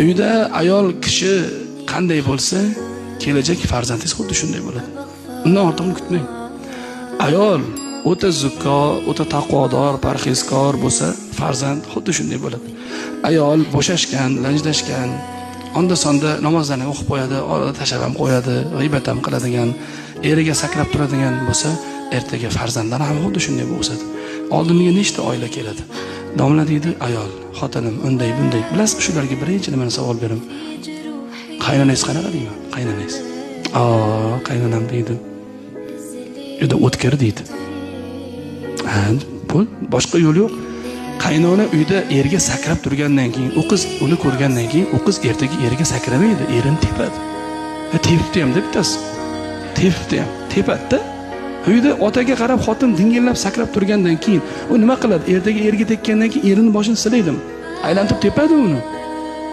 Uyda ayol kishi qanday bo'lsa, kelajak farzandingiz xuddi shunday bo'ladi. Undan ortig'ini kutmang. Ayol o'ta zukko, o'ta taqvodor, parhezkor bo'lsa, farzand xuddi shunday bo'ladi. Ayol bo'shashgan, lanjlashgan, onda-sonda namozlarni o'qib qo'yadi, orada tashlab ham qo'yadi, g'iybat ham qiladigan, eriga sakrab turadigan bo'lsa, ertaga farzandlari ham xuddi shunday o'sadi. Oldimga nechta oila keladi. Domla deydi, ayol, xotinim unday bunday. Bilasizmi, shularga birinchidan men savol beraman. Qaynonangiz qanaqa deyman? Qaynonangiz. Qaynonam deydi. Juda o'tkir deydi. Bu boshqa yo'l yo'q. Qaynona uyda erga sakrab turgandan keyin, u qiz uni ko'rgandan keyin, u qiz ertaga eriga sakramaydi, erini tepadi. Tepibdi ham deb bitasiz. Tepibdi ham, tepadi-da. Uyda otaga qarab xotin dingillab sakrab turgandan keyin u nima qiladi? Ertaga erga tekkandan keyin erining boshini silaydi. Aylantirib tepadi uni.